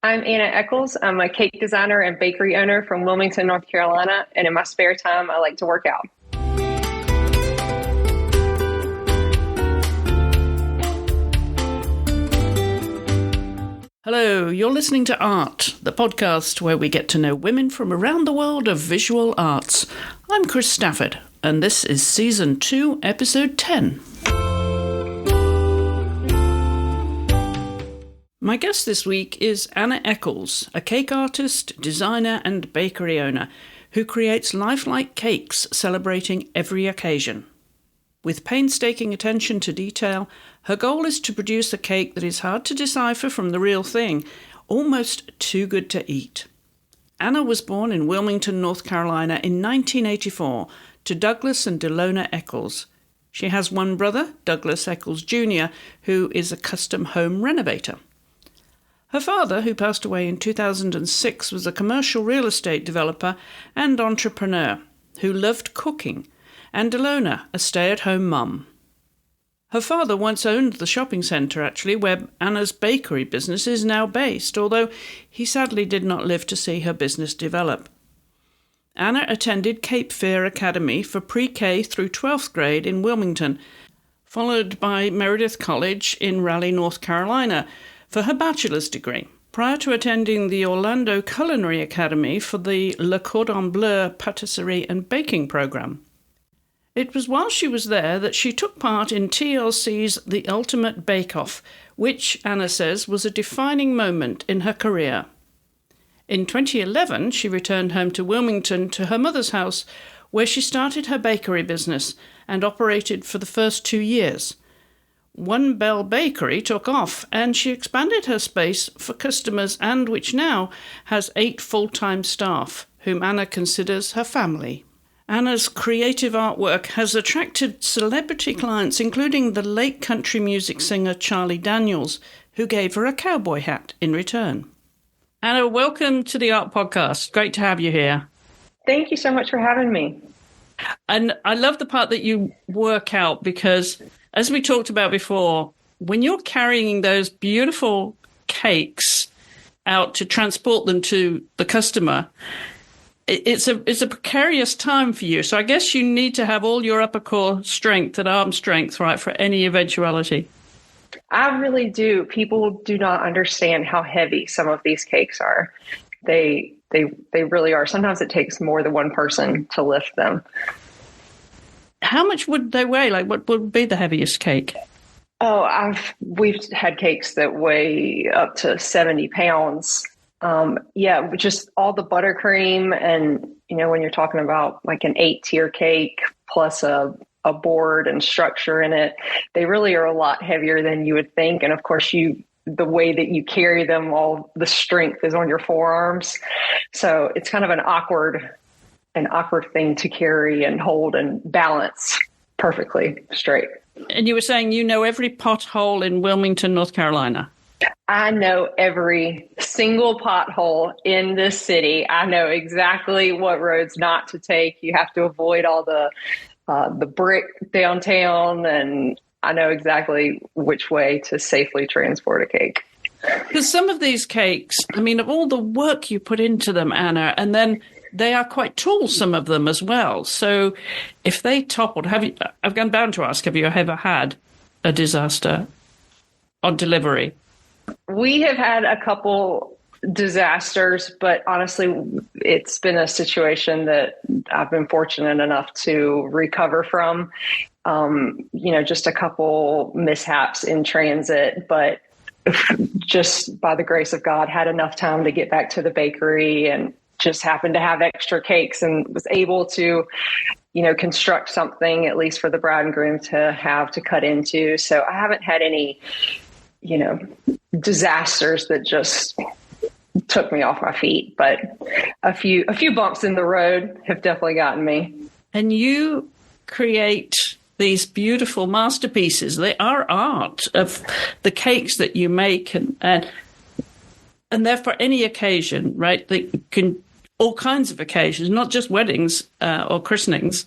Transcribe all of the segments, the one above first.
I'm Anna Echols. I'm a cake designer and bakery owner from Wilmington, North Carolina. And in my spare time, I like to work out. Hello, you're listening to Art, the podcast where we get to know women from around the world of visual arts. I'm Chris Stafford, and this is Season 2, Episode 10. My guest this week is Anna Echols, a cake artist, designer and bakery owner who creates lifelike cakes celebrating every occasion. With painstaking attention to detail, her goal is to produce a cake that is hard to decipher from the real thing, almost too good to eat. Anna was born in Wilmington, North Carolina in 1984 to Douglas and Delona Echols. She has one brother, Douglas Echols Jr., who is a custom home renovator. Her father, who passed away in 2006, was a commercial real estate developer and entrepreneur who loved cooking, and Delona, a stay-at-home mum. Her father once owned the shopping centre, actually, where Anna's bakery business is now based, although he sadly did not live to see her business develop. Anna attended Cape Fear Academy for pre-K through 12th grade in Wilmington, followed by Meredith College in Raleigh, North Carolina, for her bachelor's degree, prior to attending the Orlando Culinary Academy for the Le Cordon Bleu Patisserie and Baking Program. It was while she was there that she took part in TLC's The Ultimate Bake-Off, which, Anna says, was a defining moment in her career. In 2011, she returned home to Wilmington to her mother's house, where she started her bakery business and operated for the first 2 years. One Bell Bakery took off, and she expanded her space for customers and which now has 8 full-time staff, whom Anna considers her family. Anna's creative artwork has attracted celebrity clients, including the late country music singer Charlie Daniels, who gave her a cowboy hat in return. Anna, welcome to the Art Podcast. Great to have you here. Thank you so much for having me. And I love the part that you work out because, as we talked about before, when you're carrying those beautiful cakes out to transport them to the customer, it's a precarious time for you. So I guess you need to have all your upper core strength and arm strength, right, for any eventuality. I really do. People do not understand how heavy some of these cakes are. They really are. Sometimes it takes more than one person to lift them. How much would they weigh? Like, what would be the heaviest cake? Oh, we've had cakes that weigh up to 70 pounds. Just all the buttercream, and when you're talking about like an 8-tier cake plus a board and structure in it, they really are a lot heavier than you would think. And of course, the way that you carry them, all the strength is on your forearms, so it's kind of an awkward thing to carry and hold and balance perfectly straight. And you were saying you know every pothole in Wilmington, North Carolina. I know every single pothole in this city. I know exactly what roads not to take. You have to avoid all the brick downtown, and I know exactly which way to safely transport a cake. Because some of these cakes, I mean, of all the work you put into them, Anna, and then they are quite tall, some of them as well. So if they toppled, I'm bound to ask, have you ever had a disaster on delivery? We have had a couple disasters, but honestly, it's been a situation that I've been fortunate enough to recover from. Just a couple mishaps in transit, but just by the grace of God, had enough time to get back to the bakery and just happened to have extra cakes and was able to, construct something at least for the bride and groom to have to cut into. So I haven't had any, disasters that just took me off my feet, but a few bumps in the road have definitely gotten me. And you create these beautiful masterpieces. They are art of the cakes that you make, and they're for any occasion, right? They can all kinds of occasions, not just weddings or christenings.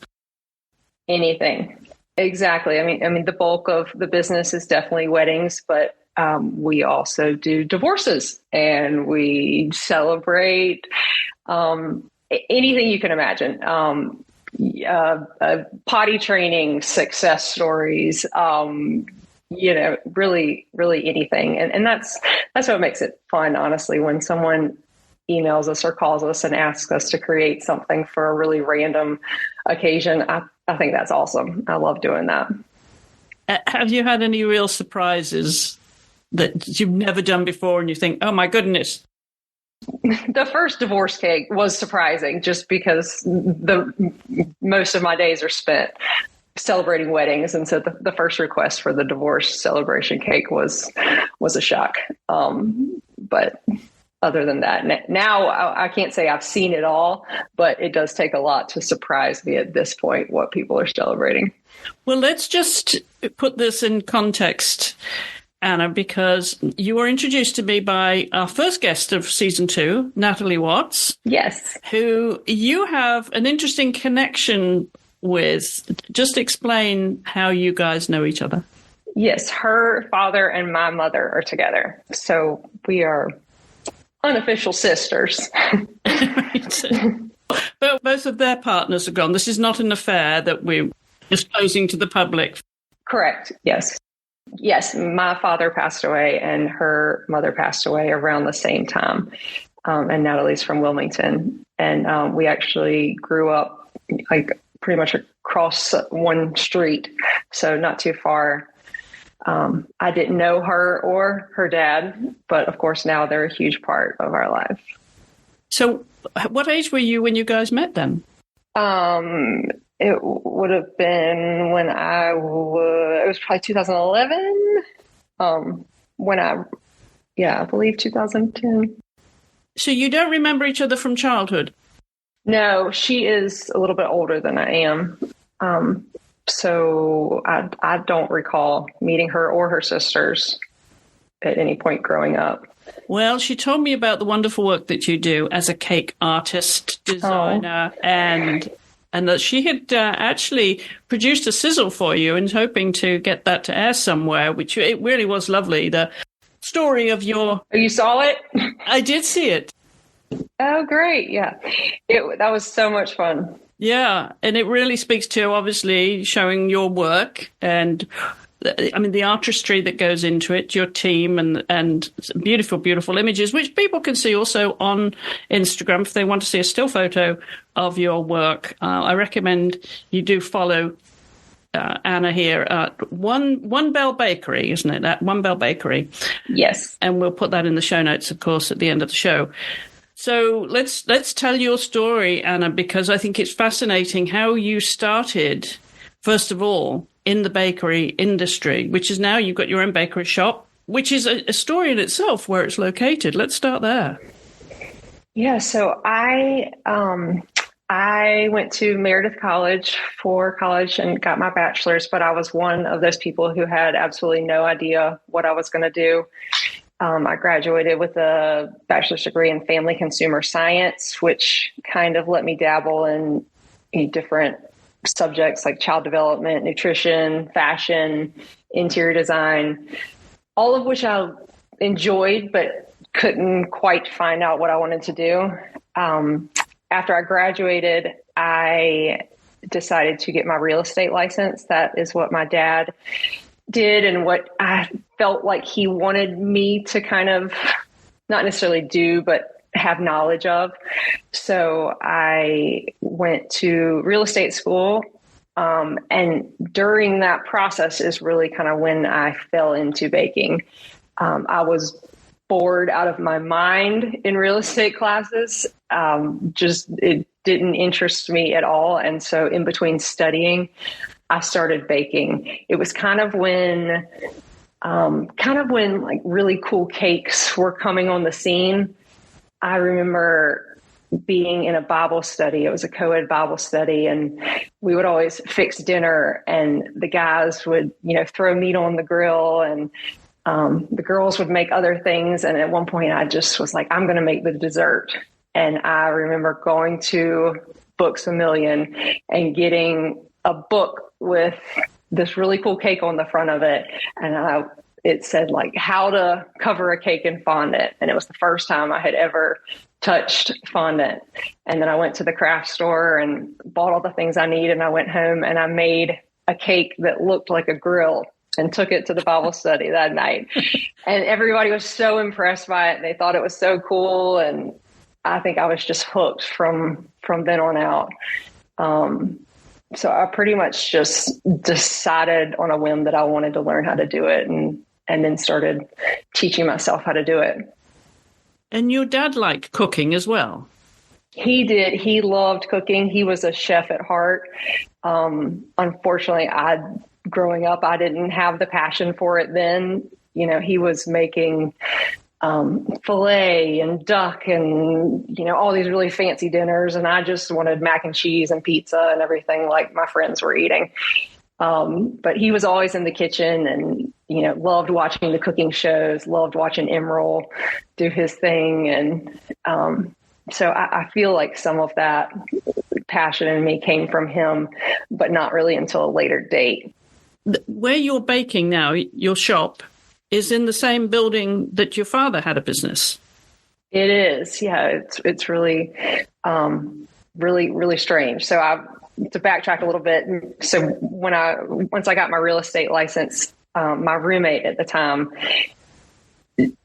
Anything. Exactly. I mean, the bulk of the business is definitely weddings, but we also do divorces, and we celebrate anything you can imagine. Potty training, success stories, really, really anything. And that's what makes it fun, honestly, when someone emails us or calls us and asks us to create something for a really random occasion. I think that's awesome. I love doing that. Have you had any real surprises that you've never done before and you think, oh my goodness? The first divorce cake was surprising just because most of my days are spent celebrating weddings. And so the first request for the divorce celebration cake was a shock. But other than that, now I can't say I've seen it all, but it does take a lot to surprise me at this point what people are celebrating. Well, let's just put this in context, Anna, because you were introduced to me by our first guest of season 2, Natalie Watts. Yes. Who you have an interesting connection with. Just explain how you guys know each other. Yes, her father and my mother are together. So we are unofficial sisters. But both of their partners are gone. This is not an affair that we're disclosing to the public. Correct. Yes. Yes. My father passed away and her mother passed away around the same time. And Natalie's from Wilmington. And we actually grew up like pretty much across one street. So not too far. I didn't know her or her dad, but of course now they're a huge part of our life. So what age were you when you guys met then? It would have been when it was probably 2011. I believe 2010. So you don't remember each other from childhood? No, she is a little bit older than I am. So I don't recall meeting her or her sisters at any point growing up. Well, she told me about the wonderful work that you do as a cake artist, designer, and that she had actually produced a sizzle for you and hoping to get that to air somewhere, which it really was lovely. The story of your... Oh, you saw it? I did see it. Oh, great. Yeah. That was so much fun. Yeah. And it really speaks to, obviously, showing your work and, I mean, the artistry that goes into it, your team and beautiful, beautiful images, which people can see also on Instagram if they want to see a still photo of your work. I recommend you do follow Anna here at One Bell Bakery, isn't it? At One Bell Bakery. Yes. And we'll put that in the show notes, of course, at the end of the show. So let's tell your story, Anna, because I think it's fascinating how you started, first of all, in the bakery industry, which is now you've got your own bakery shop, which is a story in itself where it's located. Let's start there. Yeah, so I went to Meredith College for college and got my bachelor's, but I was one of those people who had absolutely no idea what I was going to do. I graduated with a bachelor's degree in family consumer science, which kind of let me dabble in different subjects like child development, nutrition, fashion, interior design, all of which I enjoyed, but couldn't quite find out what I wanted to do. After I graduated, I decided to get my real estate license. That is what my dad did and what I felt like he wanted me to kind of not necessarily do, but have knowledge of. So I went to real estate school. And during that process is really kind of when I fell into baking. I was bored out of my mind in real estate classes. It didn't interest me at all. And so in between studying, I started baking. It was kind of when like really cool cakes were coming on the scene. I remember being in a Bible study. It was a co-ed Bible study, and we would always fix dinner, and the guys would, throw meat on the grill, and the girls would make other things. And at one point I just was like, I'm going to make the dessert. And I remember going to Books A Million and getting a book with this really cool cake on the front of it. And I it said like how to cover a cake in fondant. And it was the first time I had ever touched fondant. And then I went to the craft store and bought all the things I needed. And I went home and I made a cake that looked like a grill and took it to the Bible study that night. And everybody was so impressed by it. They thought it was so cool. And I think I was just hooked from then on out. So I pretty much just decided on a whim that I wanted to learn how to do it, and then started teaching myself how to do it. And your dad liked cooking as well? He did. He loved cooking. He was a chef at heart. Unfortunately, growing up, I didn't have the passion for it then. You know, he was making filet and duck and, you know, all these really fancy dinners. And I just wanted mac and cheese and pizza and everything like my friends were eating. But he was always in the kitchen and, you know, loved watching the cooking shows, loved watching Emeril do his thing. And so I feel like some of that passion in me came from him, but not really until a later date. Where you're baking now, your shop, is in the same building that your father had a business. It is. Yeah, it's really, really strange. So to backtrack a little bit. So once I got my real estate license, my roommate at the time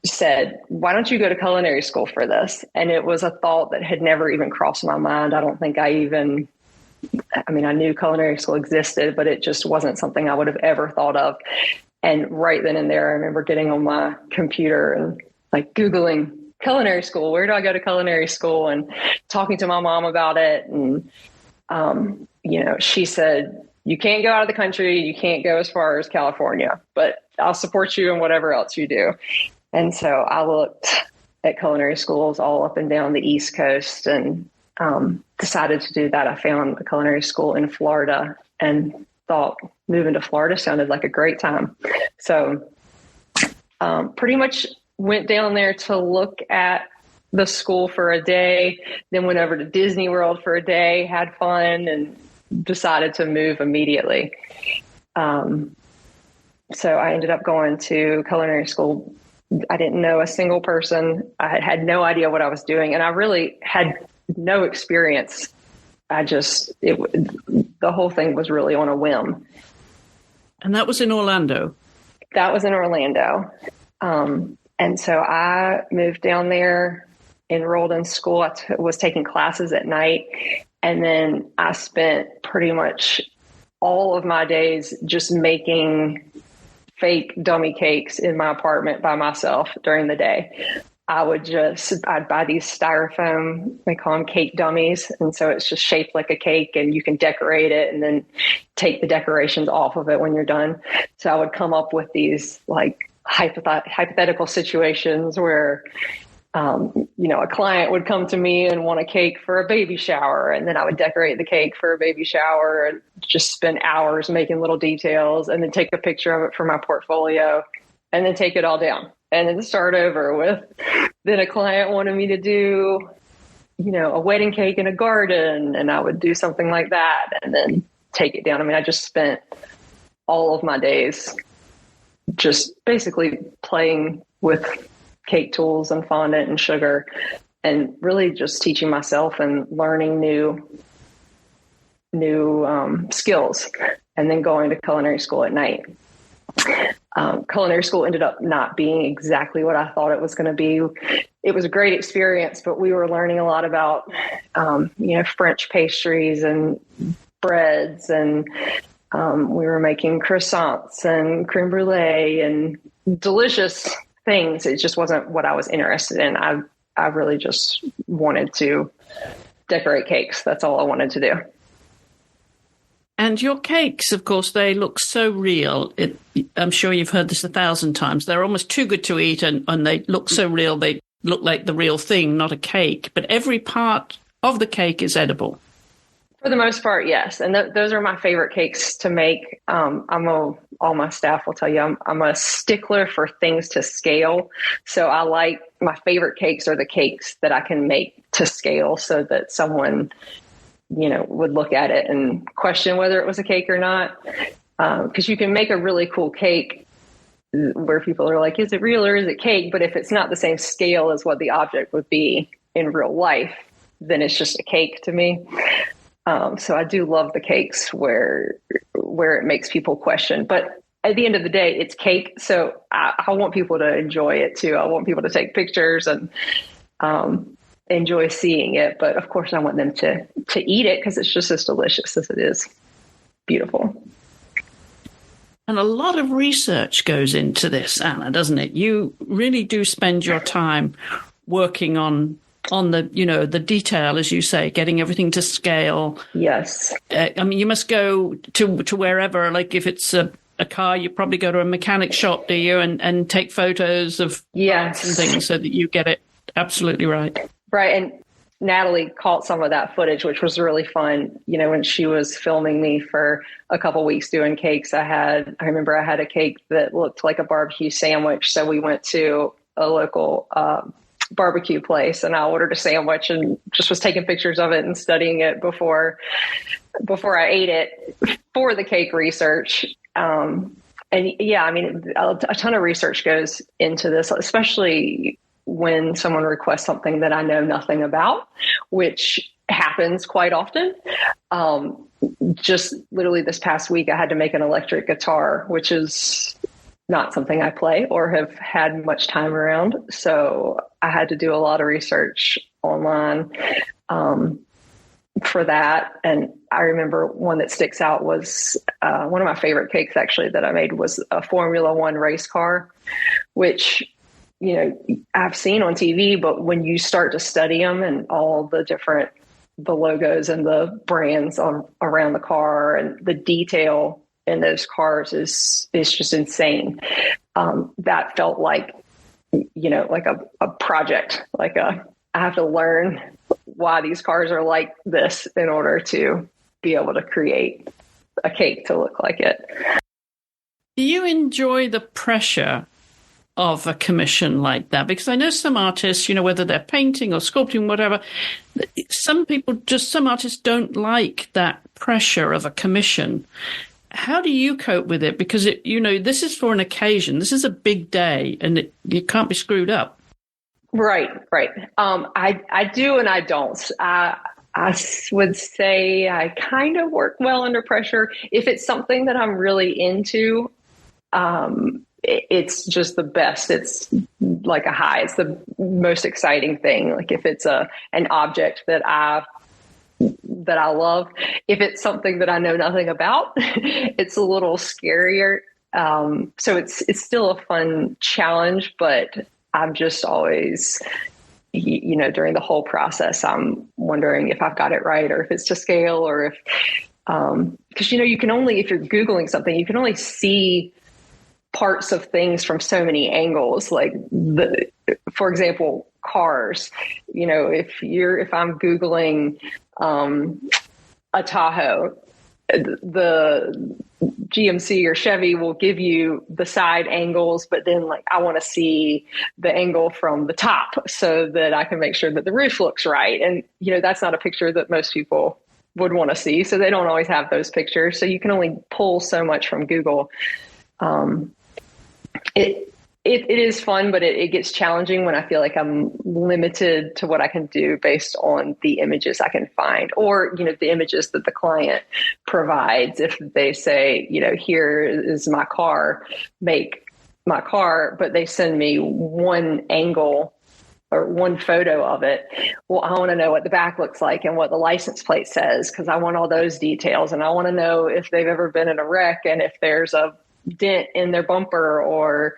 said, "Why don't you go to culinary school for this?" And it was a thought that had never even crossed my mind. I don't think I knew culinary school existed, but it just wasn't something I would have ever thought of. And right then and there, I remember getting on my computer and like Googling culinary school. Where do I go to culinary school? And talking to my mom about it. And, you know, she said, "You can't go out of the country. You can't go as far as California, but I'll support you in whatever else you do." And so I looked at culinary schools all up and down the East Coast and decided to do that. I found a culinary school in Florida and thought moving to Florida sounded like a great time. So pretty much went down there to look at the school for a day, then went over to Disney World for a day, had fun, and decided to move immediately. So I ended up going to culinary school. I didn't know a single person. I had no idea what I was doing, and I really had no experience. The whole thing was really on a whim. And that was in Orlando? That was in Orlando. And so I moved down there, enrolled in school. I was taking classes at night. And then I spent pretty much all of my days just making fake dummy cakes in my apartment by myself during the day. I'd buy these styrofoam, they call them cake dummies. And so it's just shaped like a cake and you can decorate it and then take the decorations off of it when you're done. So I would come up with these like hypothetical situations where, you know, a client would come to me and want a cake for a baby shower. And then I would decorate the cake for a baby shower and just spend hours making little details and then take a picture of it for my portfolio and then take it all down. And then start over with, then a client wanted me to do, you know, a wedding cake in a garden, and I would do something like that and then take it down. I mean, I just spent all of my days just basically playing with cake tools and fondant and sugar and really just teaching myself and learning new skills, and then going to culinary school at night. Culinary school ended up not being exactly what I thought it was going to be. It was a great experience, but we were learning a lot about, you know, French pastries and breads, and we were making croissants and creme brulee and delicious things. It just wasn't what I was interested in. I really just wanted to decorate cakes. That's all I wanted to do. And your cakes, of course, they look so real. I'm sure you've heard this 1,000 times. They're almost too good to eat, and they look so real. They look like the real thing, not a cake. But every part of the cake is edible. For the most part, yes. And those are my favorite cakes to make. All my staff will tell you, I'm a stickler for things to scale. So my favorite cakes are the cakes that I can make to scale so that someone, you know, would look at it and question whether it was a cake or not. Because you can make a really cool cake where people are like, is it real or is it cake? But if it's not the same scale as what the object would be in real life, then it's just a cake to me. So I do love the cakes where it makes people question. But at the end of the day, it's cake. So I want people to enjoy it too. I want people to take pictures and enjoy seeing it. But of course, I want them to eat it because it's just as delicious as it is beautiful. And a lot of research goes into this, Anna, doesn't it? You really do spend your time working on the, the detail, as you say, getting everything to scale. Yes. I mean, you must go to wherever, like if it's a car, you probably go to a mechanic shop, do you, and take photos of yes and things so that you get it absolutely right. Right. And Natalie caught some of that footage, which was really fun. When she was filming me for a couple of weeks doing cakes, I remember I had a cake that looked like a barbecue sandwich. So we went to a local barbecue place and I ordered a sandwich and just was taking pictures of it and studying it before I ate it for the cake research. And yeah, I mean, a ton of research goes into this, especially when someone requests something that I know nothing about, which happens quite often. Just literally this past week, I had to make an electric guitar, which is not something I play or have had much time around. So I had to do a lot of research online for that. And I remember one that sticks out was one of my favorite cakes actually that I made was a Formula One race car, which I've seen on TV, but when you start to study them and all the logos and the brands around the car and the detail in those cars is just insane. That felt like, like a project, I have to learn why these cars are like this in order to be able to create a cake to look like it. Do you enjoy the pressure of a commission like that? Because I know some artists, whether they're painting or sculpting, whatever, some artists don't like that pressure of a commission. How do you cope with it? Because this is for an occasion. This is a big day and you can't be screwed up. Right. I do and I don't. I would say I kind of work well under pressure. If it's something that I'm really into, it's just the best. It's like a high. It's the most exciting thing. Like if it's an object that I love, if it's something that I know nothing about, it's a little scarier. So it's still a fun challenge, but I'm just always, during the whole process, I'm wondering if I've got it right or if it's to scale or if, because, you can only, if you're Googling something, you can only see parts of things from so many angles. Like for example, cars, if I'm Googling, a Tahoe, the GMC or Chevy will give you the side angles, but then I want to see the angle from the top so that I can make sure that the roof looks right. And, that's not a picture that most people would want to see. So they don't always have those pictures. So you can only pull so much from Google. It is fun, but it gets challenging when I feel like I'm limited to what I can do based on the images I can find or, the images that the client provides. If they say, here is my car, make my car, but they send me one angle or one photo of it. Well, I want to know what the back looks like and what the license plate says, because I want all those details. And I want to know if they've ever been in a wreck and if there's a dent in their bumper or,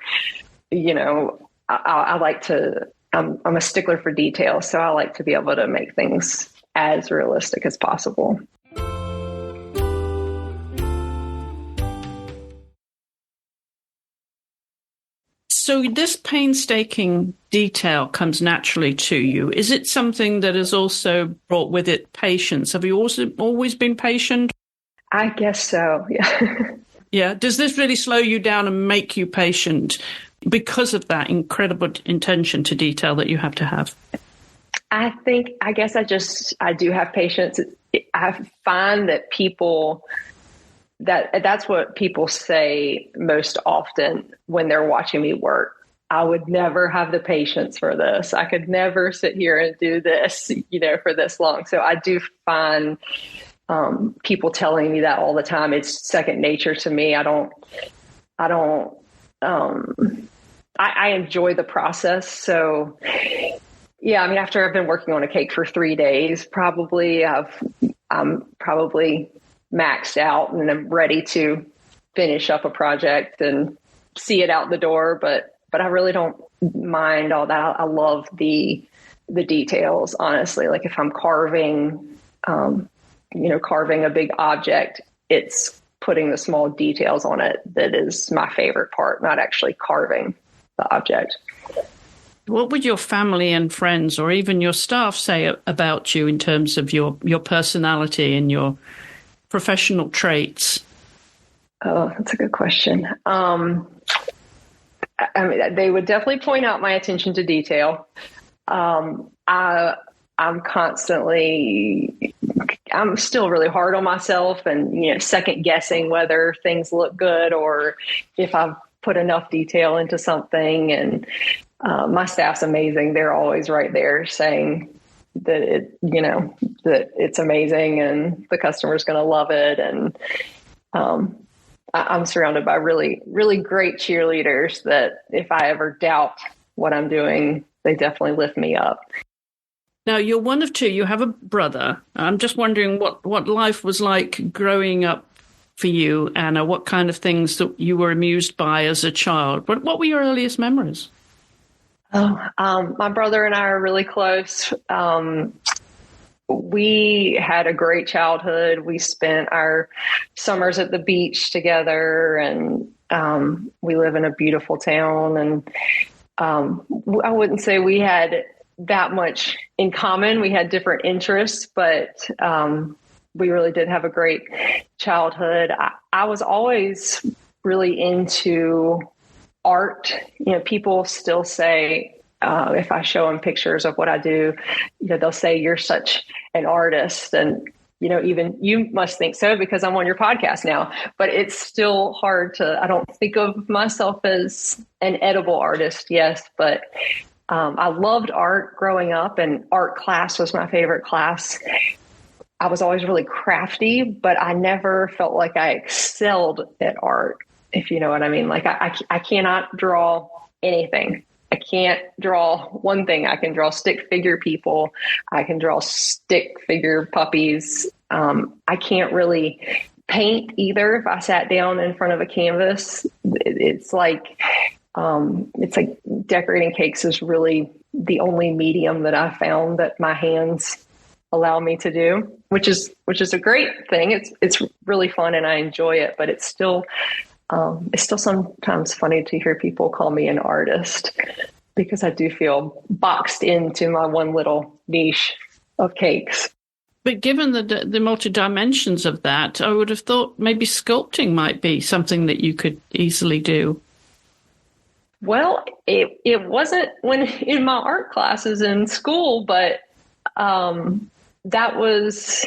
I like to, I'm a stickler for detail. So I like to be able to make things as realistic as possible. So this painstaking detail comes naturally to you. Is it something that has also brought with it patience? Have you also always been patient? I guess so. Yeah. Yeah. Does this really slow you down and make you patient because of that incredible attention to detail that you have to have? I guess I do have patience. I find that people that's what people say most often when they're watching me work. I would never have the patience for this. I could never sit here and do this, for this long. So I do find people telling me that all the time. It's second nature to me. I enjoy the process. So yeah, I mean, after I've been working on a cake for 3 days, I'm probably maxed out and I'm ready to finish up a project and see it out the door. But I really don't mind all that. I love the details, honestly. Like if I'm carving, carving a big object, it's putting the small details on it that is my favorite part, not actually carving the object. What would your family and friends or even your staff say about you in terms of your personality and your professional traits? Oh, that's a good question. I mean, they would definitely point out my attention to detail. I'm still really hard on myself and, second guessing whether things look good or if I've put enough detail into something. And my staff's amazing. They're always right there saying that that it's amazing and the customer's going to love it. And I'm surrounded by really, really great cheerleaders that if I ever doubt what I'm doing, they definitely lift me up. Now, you're one of two. You have a brother. I'm just wondering what life was like growing up for you, Anna. What kind of things that you were amused by as a child? What were your earliest memories? My brother and I are really close. We had a great childhood. We spent our summers at the beach together, and we live in a beautiful town. And I wouldn't say we had that much in common. We had different interests, but we really did have a great childhood. I was always really into art. People still say, if I show them pictures of what I do, they'll say, "You're such an artist." And, even you must think so because I'm on your podcast now, but it's still hard I don't think of myself as an edible artist. Yes. But, I loved art growing up, and art class was my favorite class. I was always really crafty, but I never felt like I excelled at art, if you know what I mean. Like I cannot draw anything. I can't draw one thing. I can draw stick figure people. I can draw stick figure puppies. I can't really paint either. If I sat down in front of a canvas, it's like decorating cakes is really the only medium that I found that my hands allow me to do, which is a great thing. It's really fun and I enjoy it, but it's still sometimes funny to hear people call me an artist because I do feel boxed into my one little niche of cakes. But given the multi-dimensions of that, I would have thought maybe sculpting might be something that you could easily do. Well, it wasn't when in my art classes in school, but that was,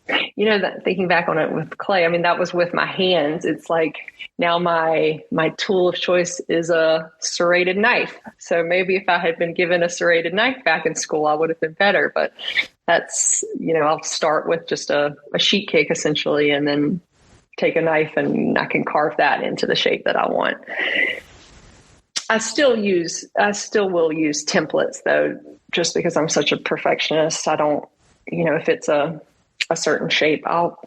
that thinking back on it with clay, I mean, that was with my hands. It's like now my tool of choice is a serrated knife. So maybe if I had been given a serrated knife back in school, I would have been better. But that's, I'll start with just a sheet cake essentially, and then take a knife and I can carve that into the shape that I want. I still will use templates though, just because I'm such a perfectionist. I don't, if it's a certain shape, I'll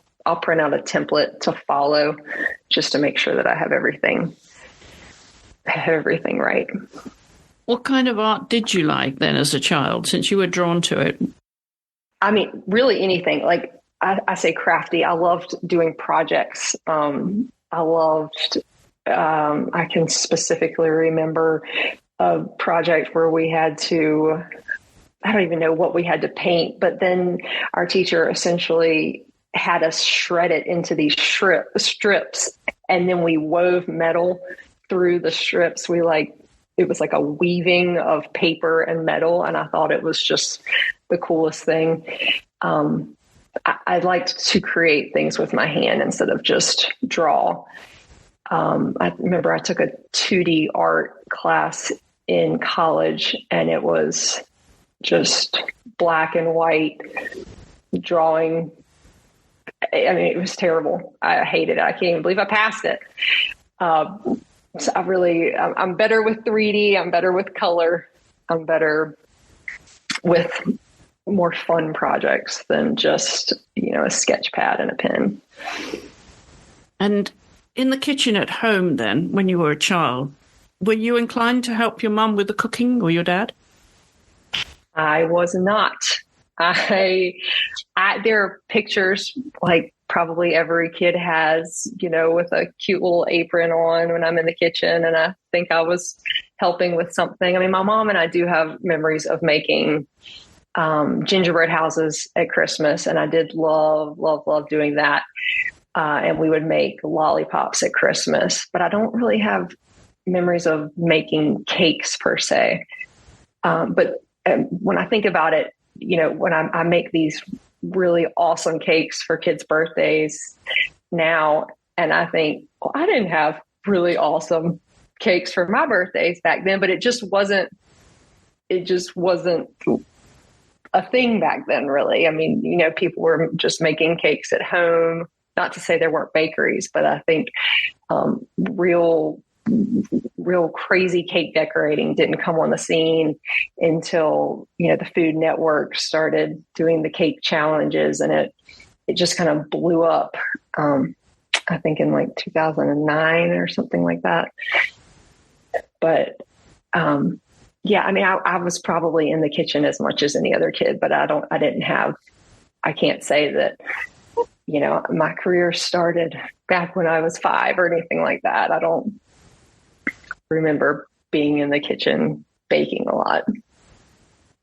print out a template to follow just to make sure that I have everything right. What kind of art did you like then as a child, since you were drawn to it? I mean, really anything. Like I say crafty. I loved doing projects. I can specifically remember a project where we had to, I don't even know what we had to paint, but then our teacher essentially had us shred it into these strips, and then we wove metal through the strips. It was like a weaving of paper and metal, and I thought it was just the coolest thing. I liked to create things with my hand instead of just draw. I remember I took a 2D art class in college, and it was just black and white drawing. I mean, it was terrible. I hated it. I can't even believe I passed it. So I'm better with 3D. I'm better with color. I'm better with more fun projects than just, a sketch pad and a pen. And in the kitchen at home then, when you were a child, were you inclined to help your mum with the cooking or your dad? I was not. There are pictures like probably every kid has, with a cute little apron on when I'm in the kitchen, and I think I was helping with something. I mean, my mom and I do have memories of making gingerbread houses at Christmas, and I did love doing that. And we would make lollipops at Christmas, but I don't really have memories of making cakes per se. But when I think about it, when I make these really awesome cakes for kids' birthdays now, and I think, well, I didn't have really awesome cakes for my birthdays back then, but it just wasn't a thing back then, really. I mean, people were just making cakes at home. Not to say there weren't bakeries, but I think real crazy cake decorating didn't come on the scene until, the Food Network started doing the cake challenges, and it just kind of blew up. I think in like 2009 or something like that. But yeah, I mean, I was probably in the kitchen as much as any other kid, but I can't say that, my career started back when I was 5 or anything like that. I don't remember being in the kitchen baking a lot.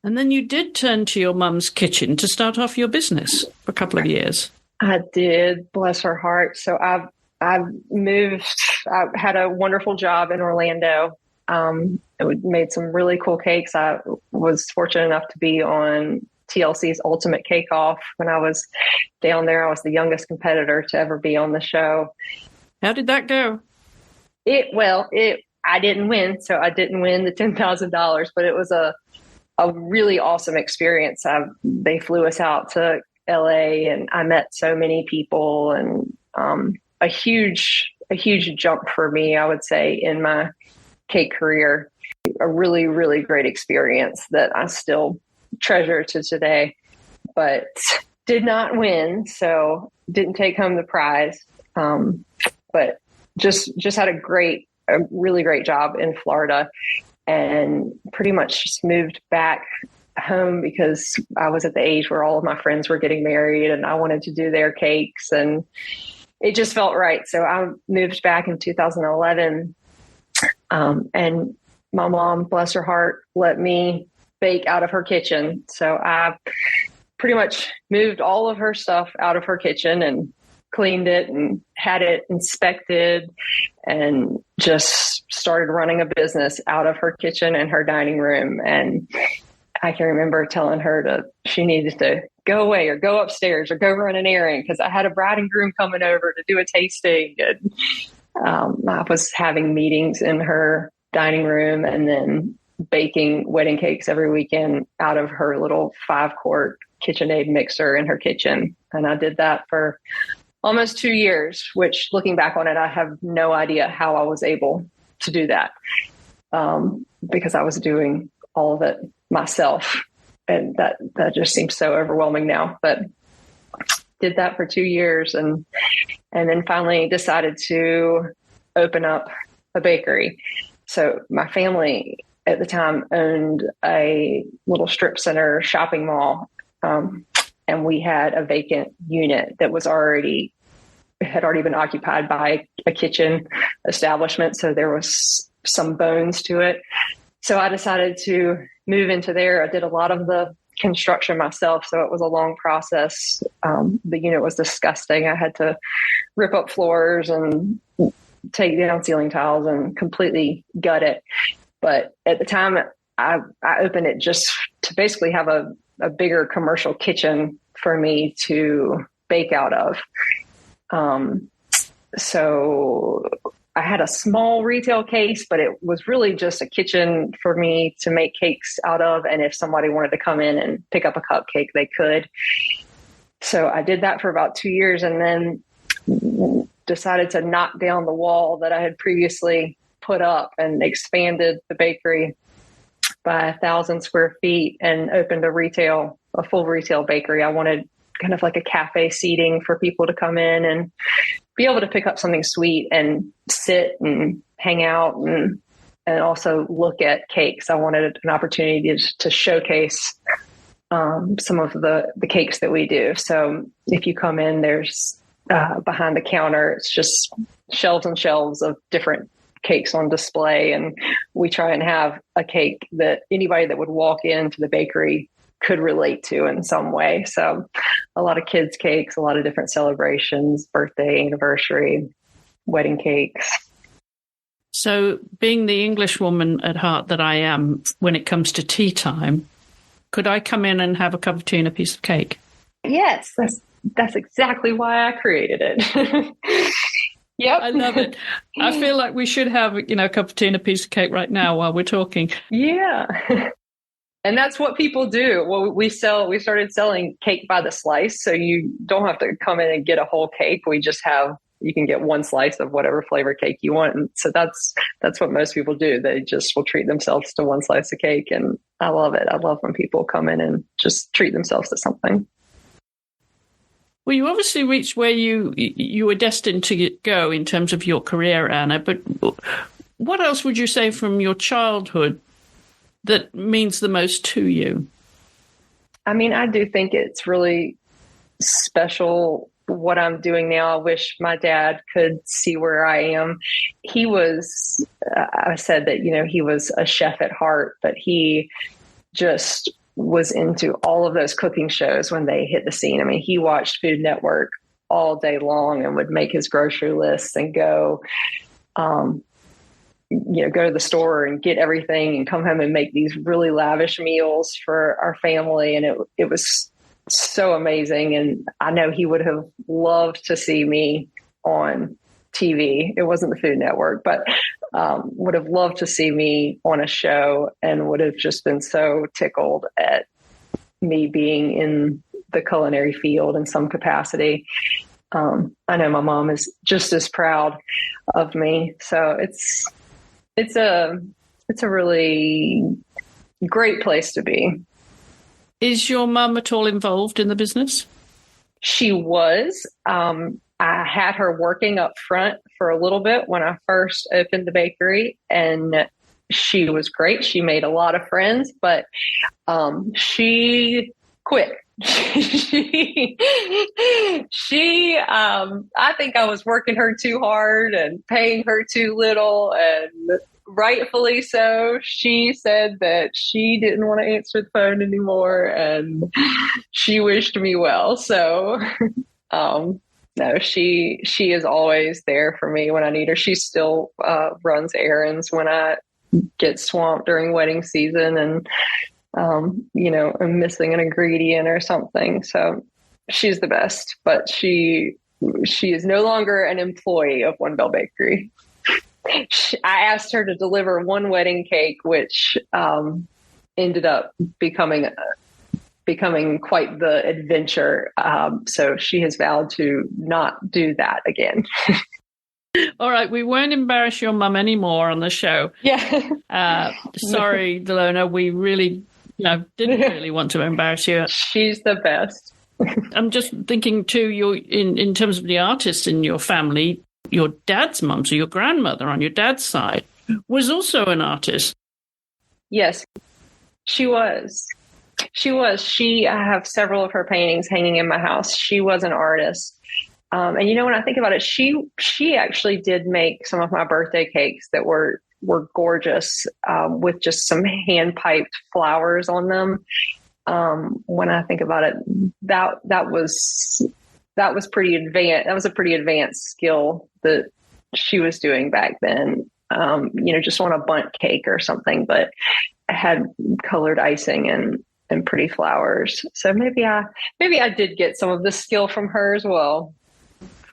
And then you did turn to your mum's kitchen to start off your business for a couple of years. I did, bless her heart. So I've moved. I had a wonderful job in Orlando. Made some really cool cakes. I was fortunate enough to be on TLC's Ultimate Cake Off when I was down there. I was the youngest competitor to ever be on the show. How did that go? I didn't win, so I didn't win the $10,000, but it was a really awesome experience. They flew us out to LA, and I met so many people, and a huge jump for me, I would say, in my cake career. A really, really great experience that I still treasure to today, but did not win, so didn't take home the prize. But just had a really great job in Florida, and pretty much just moved back home because I was at the age where all of my friends were getting married and I wanted to do their cakes, and it just felt right. So I moved back in 2011, and my mom, bless her heart, let me bake out of her kitchen. So I pretty much moved all of her stuff out of her kitchen and cleaned it and had it inspected, and just started running a business out of her kitchen and her dining room. And I can remember telling her she needed to go away or go upstairs or go run an errand, because I had a bride and groom coming over to do a tasting. And I was having meetings in her dining room and then baking wedding cakes every weekend out of her little 5-quart KitchenAid mixer in her kitchen. And I did that for almost 2 years, which, looking back on it, I have no idea how I was able to do that, because I was doing all of it myself. And that just seems so overwhelming now. But did that for 2 years, and then finally decided to open up a bakery. So my family at the time owned a little strip center shopping mall, and we had a vacant unit that had already been occupied by a kitchen establishment. So there was some bones to it. So I decided to move into there. I did a lot of the construction myself, so it was a long process. The unit was disgusting. I had to rip up floors and take down ceiling tiles and completely gut it. But at the time, I opened it just to basically have a bigger commercial kitchen for me to bake out of. So I had a small retail case, but it was really just a kitchen for me to make cakes out of. And if somebody wanted to come in and pick up a cupcake, they could. So I did that for about 2 years, and then decided to knock down the wall that I had previously put up and expanded the bakery by 1,000 square feet and opened a full retail bakery. I wanted kind of like a cafe seating for people to come in and be able to pick up something sweet and sit and hang out and also look at cakes. I wanted an opportunity to showcase some of the cakes that we do. So if you come in, there's behind the counter, it's just shelves and shelves of different cakes on display. And we try and have a cake that anybody that would walk into the bakery could relate to in some way. So a lot of kids' cakes, a lot of different celebrations, birthday, anniversary, wedding cakes. So being the English woman at heart that I am, when it comes to tea time, could I come in and have a cup of tea and a piece of cake? Yes, that's exactly why I created it. Yep. I love it. I feel like we should have, a cup of tea and a piece of cake right now while we're talking. Yeah. And that's what people do. Well, we started selling cake by the slice. So you don't have to come in and get a whole cake. You can get one slice of whatever flavor cake you want. And so that's what most people do. They just will treat themselves to one slice of cake. And I love it. I love when people come in and just treat themselves to something. Well, you obviously reached where you were destined to go in terms of your career, Anna. But what else would you say from your childhood that means the most to you? I mean, I do think it's really special what I'm doing now. I wish my dad could see where I am. He was, I said that, he was a chef at heart, but he just was into all of those cooking shows when they hit the scene. I mean, he watched Food Network all day long and would make his grocery lists and go to the store and get everything and come home and make these really lavish meals for our family. And it was so amazing. And I know he would have loved to see me on TV. It wasn't the Food Network, but would have loved to see me on a show and would have just been so tickled at me being in the culinary field in some capacity. I know my mom is just as proud of me. So it's a really great place to be. Is your mum at all involved in the business? She was. I had her working up front for a little bit when I first opened the bakery, and she was great. She made a lot of friends, but she quit. I think I was working her too hard and paying her too little, and rightfully so. She said that she didn't want to answer the phone anymore, and she wished me well. So, no, she is always there for me when I need her. She still runs errands when I get swamped during wedding season and, I'm missing an ingredient or something. So she's the best, but she is no longer an employee of One Bell Bakery. I asked her to deliver one wedding cake, which ended up becoming quite the adventure. So she has vowed to not do that again. All right, we won't embarrass your mum anymore on the show. Yeah. Sorry, Delona, we really didn't really want to embarrass you. She's the best. I'm just thinking too, in terms of the artists in your family, your dad's mum, so your grandmother on your dad's side, was also an artist. Yes, she was. I have several of her paintings hanging in my house. She was an artist. And when I think about it, she actually did make some of my birthday cakes that were gorgeous, with just some hand piped flowers on them. When I think about it, that was pretty advanced. That was a pretty advanced skill that she was doing back then. Just on a bundt cake or something, but it had colored icing and and pretty flowers. So maybe I did get some of the skill from her as well.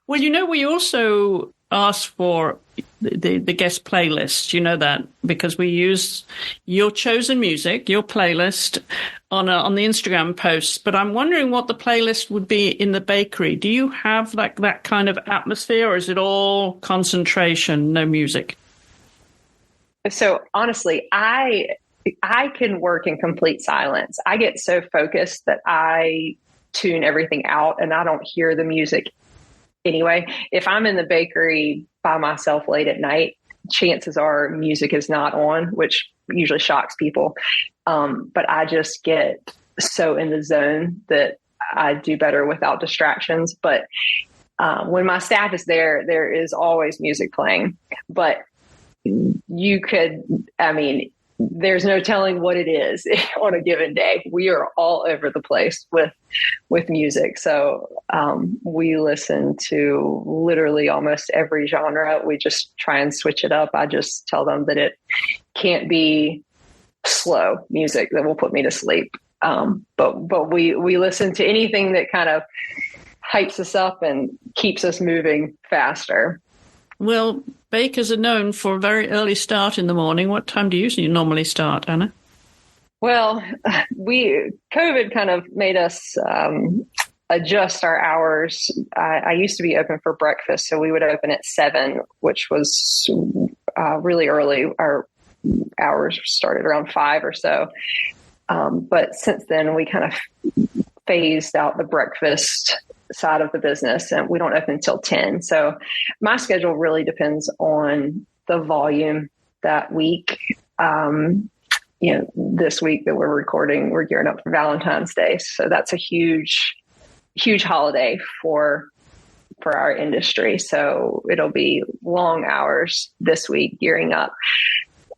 Well, we also ask for the guest playlist. You know that because we use your chosen music, your playlist on the Instagram posts. But I'm wondering what the playlist would be in the bakery. Do you have like that kind of atmosphere, or is it all concentration, no music? So honestly, I can work in complete silence. I get so focused that I tune everything out and I don't hear the music anyway. If I'm in the bakery by myself late at night, chances are music is not on, which usually shocks people. But I just get so in the zone that I do better without distractions. But when my staff is there, there is always music playing. But there's no telling what it is on a given day. We are all over the place with music. So we listen to literally almost every genre. We just try and switch it up. I just tell them that it can't be slow music that will put me to sleep. But we listen to anything that kind of hypes us up and keeps us moving faster. Well, bakers are known for a very early start in the morning. What time do you normally start, Anna? Well, COVID kind of made us adjust our hours. I used to be open for breakfast, so we would open at 7, which was really early. Our hours started around 5 or so. But since then, we kind of phased out the breakfast side of the business, and we don't open until 10. So my schedule really depends on the volume that week. This week that we're recording, we're gearing up for Valentine's Day. So that's a huge, huge holiday for our industry. So it'll be long hours this week gearing up.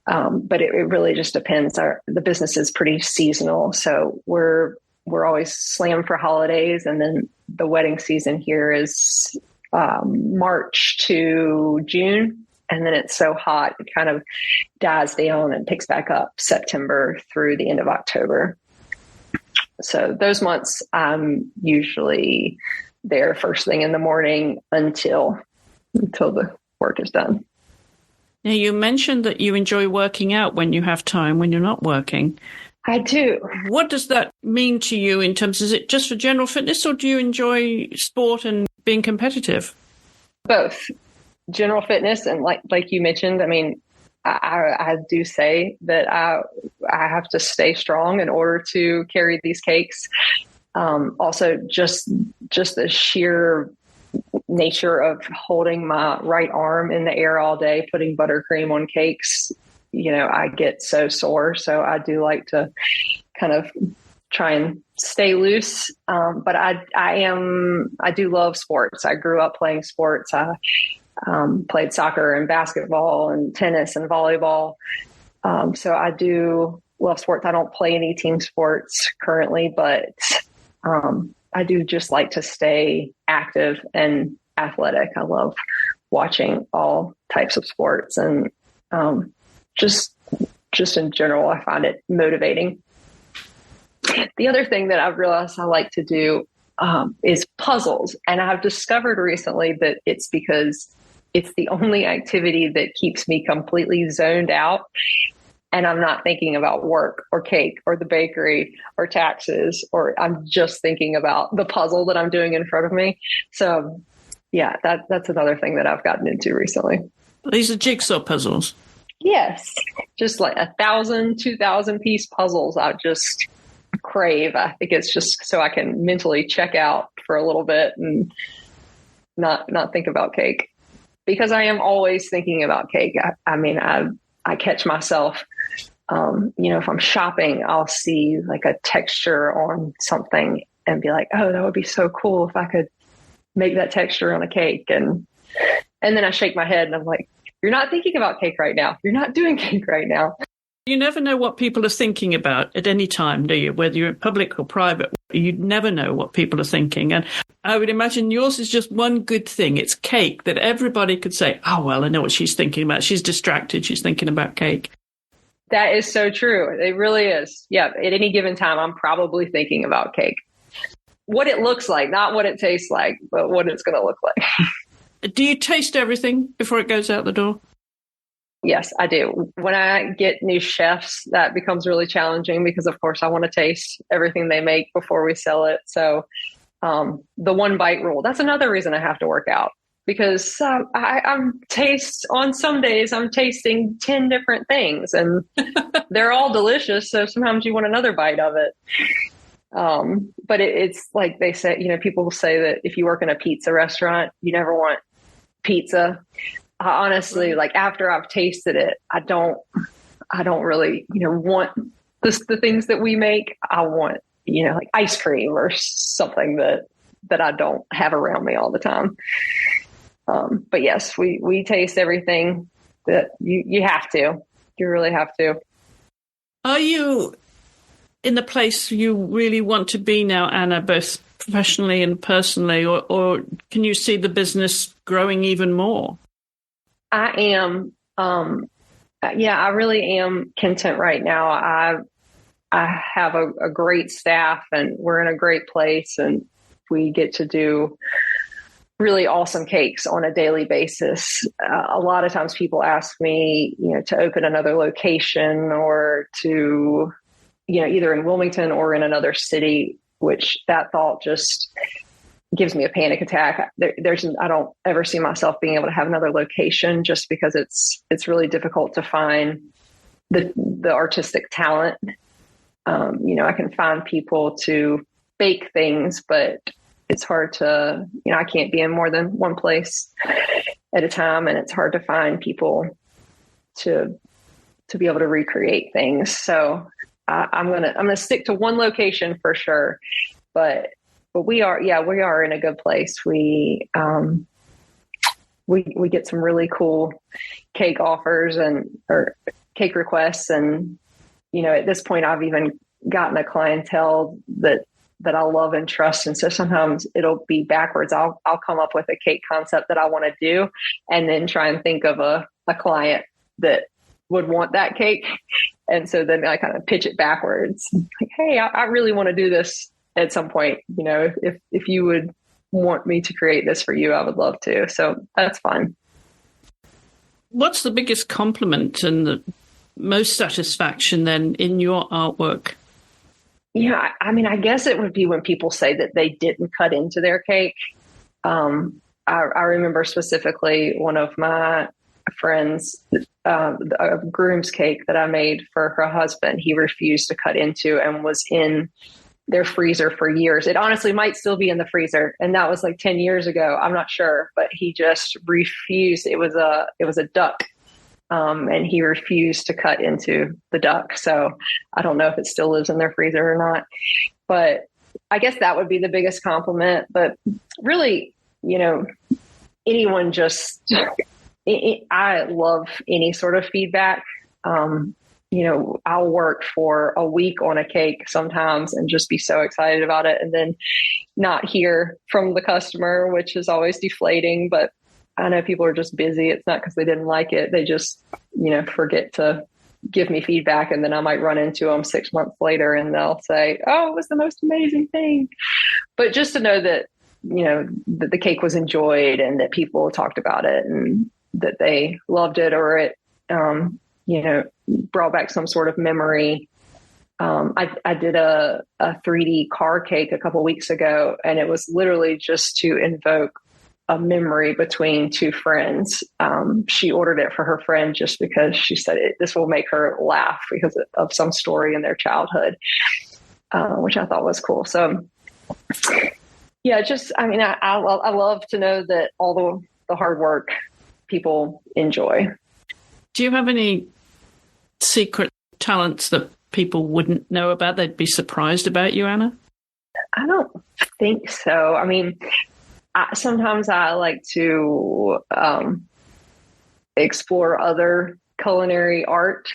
But it really just depends. The business is pretty seasonal. So we're always slammed for holidays. And then the wedding season here is March to June. And then it's so hot, it kind of dies down and picks back up September through the end of October. So those months, I'm usually there first thing in the morning until the work is done. Now, you mentioned that you enjoy working out when you have time, when you're not working. I do. What does that mean to you in terms, is it just for general fitness, or do you enjoy sport and being competitive? Both. General fitness and like you mentioned, I mean, I do say that I have to stay strong in order to carry these cakes. Also, just the sheer nature of holding my right arm in the air all day, putting buttercream on cakes, I get so sore. So I do like to kind of try and stay loose. But I do love sports. I grew up playing sports. I played soccer and basketball and tennis and volleyball. So I do love sports. I don't play any team sports currently, but I do just like to stay active and athletic. I love watching all types of sports, and just in general, I find it motivating. The other thing that I've realized I like to do is puzzles. And I've discovered recently that it's because it's the only activity that keeps me completely zoned out. And I'm not thinking about work or cake or the bakery or taxes, or I'm just thinking about the puzzle that I'm doing in front of me. So yeah, that's another thing that I've gotten into recently. These are jigsaw puzzles. Yes. Just like 1,000, 2,000 piece puzzles. I just crave. I think it's just so I can mentally check out for a little bit and not think about cake, because I am always thinking about cake. I catch myself, if I'm shopping, I'll see like a texture on something and be like, oh, that would be so cool if I could make that texture on a cake. And then I shake my head and I'm like, you're not thinking about cake right now. You're not doing cake right now. You never know what people are thinking about at any time, do you? Whether you're in public or private, you never know what people are thinking. And I would imagine yours is just one good thing. It's cake that everybody could say, oh, well, I know what she's thinking about. She's distracted. She's thinking about cake. That is so true. It really is. Yeah. At any given time, I'm probably thinking about cake. What it looks like, not what it tastes like, but what it's going to look like. Do you taste everything before it goes out the door? Yes, I do. When I get new chefs, that becomes really challenging because, of course, I want to taste everything they make before we sell it. So the one bite rule, that's another reason I have to work out. Because on some days I'm tasting 10 different things and they're all delicious. So sometimes you want another bite of it. But it's like they say, people will say that if you work in a pizza restaurant, you never want pizza. Honestly, like after I've tasted it, I don't really, want the things that we make. I want, like ice cream or something that I don't have around me all the time. But yes, we taste everything that you have to. You really have to. Are you in the place you really want to be now, Anna, both professionally and personally, or can you see the business growing even more? I am. I really am content right now. I have a great staff and we're in a great place and we get to do really awesome cakes on a daily basis. A lot of times people ask me, to open another location or to, either in Wilmington or in another city, which that thought just gives me a panic attack. I don't ever see myself being able to have another location just because it's really difficult to find the artistic talent. I can find people to bake things, but it's hard to, I can't be in more than one place at a time. And it's hard to find people to be able to recreate things. So I'm going to stick to one location for sure. But we are in a good place. We get some really cool cake offers or cake requests. And, at this point I've even gotten a clientele that I love and trust. And so sometimes it'll be backwards. I'll come up with a cake concept that I want to do and then try and think of a client that would want that cake. And so then I kind of pitch it backwards. Like, hey, I really want to do this at some point. If you would want me to create this for you, I would love to. So that's fun. What's the biggest compliment and the most satisfaction then in your artwork? Yeah, I guess it would be when people say that they didn't cut into their cake. I remember specifically one of my friends, a groom's cake that I made for her husband, he refused to cut into and was in their freezer for years. It honestly might still be in the freezer. And that was like 10 years ago. I'm not sure, but he just refused. It was a duck. And he refused to cut into the duck. So I don't know if it still lives in their freezer or not, but I guess that would be the biggest compliment. But really, anyone I love any sort of feedback. I'll work for a week on a cake sometimes and just be so excited about it and then not hear from the customer, which is always deflating, but I know people are just busy. It's not because they didn't like it. They just, forget to give me feedback. And then I might run into them 6 months later and they'll say, oh, it was the most amazing thing. But just to know that, that the cake was enjoyed and that people talked about it and that they loved it or it, brought back some sort of memory. I did a 3D car cake a couple of weeks ago, and it was literally just to invoke a memory between two friends. She ordered it for her friend just because she said this will make her laugh because of some story in their childhood, which I thought was cool. So yeah, I love to know that all the hard work people enjoy. Do you have any secret talents that people wouldn't know about? They'd be surprised about you, Anna? I don't think so. Sometimes I like to explore other culinary art.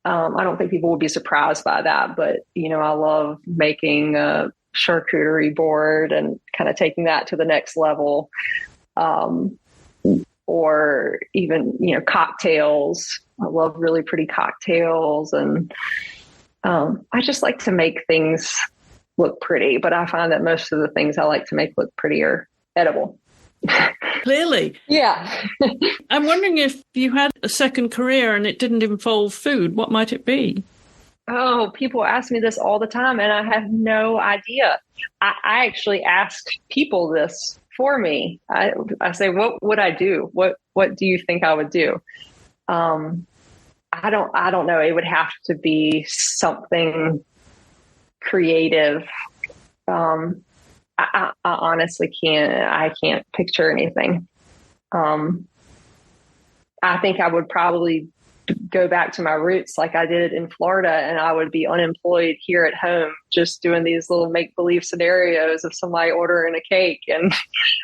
I don't think people would be surprised by that, but I love making a charcuterie board and kind of taking that to the next level. Or even, cocktails. I love really pretty cocktails, and I just like to make things look pretty. But I find that most of the things I like to make look pretty are edible. Clearly. Yeah. I'm wondering if you had a second career and it didn't involve food, what might it be? Oh, people ask me this all the time, and I have no idea. I actually ask people this for me. I say, what would I do? What do you think I would do? I don't know. It would have to be something creative. I honestly can't picture anything. I think I would probably go back to my roots like I did in Florida, and I would be unemployed here at home, just doing these little make-believe scenarios of somebody ordering a cake, and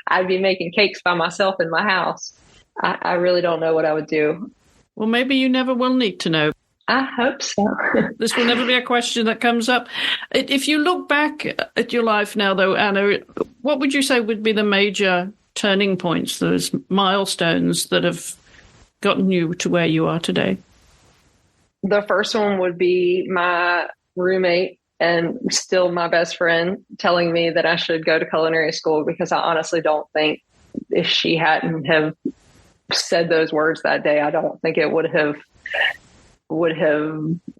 I'd be making cakes by myself in my house. I really don't know what I would do. Well, maybe you never will need to know. I hope so. This will never be a question that comes up. If you look back at your life now, though, Anna, what would you say would be the major turning points, those milestones that have gotten you to where you are today? The first one would be my roommate and still my best friend telling me that I should go to culinary school, because I honestly don't think if she hadn't have said those words that day, I don't think it would have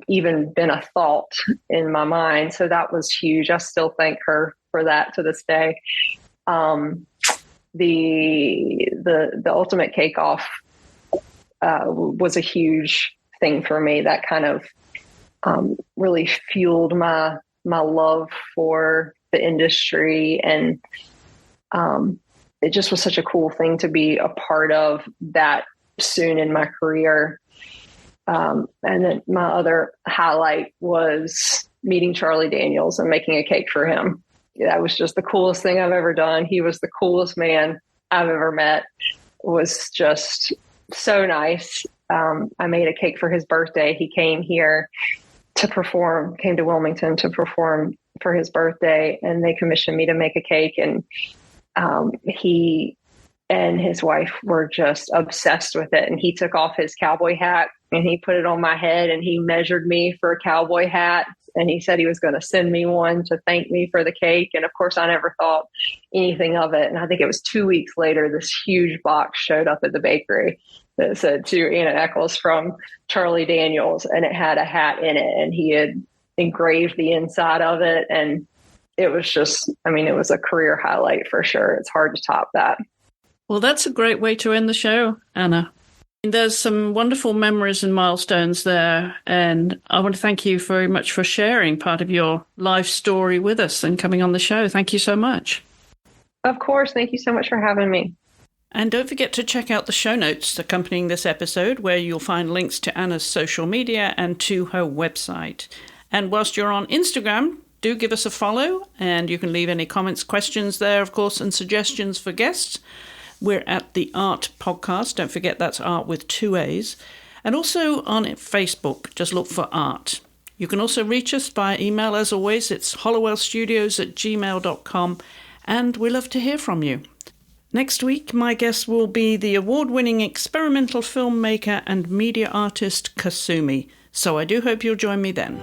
even been a thought in my mind. So that was huge. I still thank her for that to this day. The ultimate cake off was a huge thing for me. That kind of really fueled my love for the industry, and it just was such a cool thing to be a part of that soon in my career. And then my other highlight was meeting Charlie Daniels and making a cake for him. That was just the coolest thing I've ever done. He was the coolest man I've ever met. It was just so nice. I made a cake for his birthday. He came here to perform, came to Wilmington to perform for his birthday, and they commissioned me to make a cake. And he and his wife were just obsessed with it. And he took off his cowboy hat and he put it on my head, and he measured me for a cowboy hat. And he said he was going to send me one to thank me for the cake. And of course, I never thought anything of it. And I think it was 2 weeks later, this huge box showed up at the bakery that said, to Anna Echols from Charlie Daniels. And it had a hat in it, and he had engraved the inside of it. And it was just, it was a career highlight for sure. It's hard to top that. Well, that's a great way to end the show, Anna. There's some wonderful memories and milestones there, and I want to thank you very much for sharing part of your life story with us and coming on the show. Thank you so much. Of course. Thank you so much for having me. And don't forget to check out the show notes accompanying this episode, where you'll find links to Anna's social media and to her website. And whilst you're on Instagram, do give us a follow, and you can leave any comments, questions there, of course, and suggestions for guests. We're at The Art Podcast. Don't forget that's art with 2 A's. And also on Facebook, just look for art. You can also reach us by email, as always. It's hollowellstudios@gmail.com, and we love to hear from you. Next week, my guest will be the award-winning experimental filmmaker and media artist Kasumi. So I do hope you'll join me then.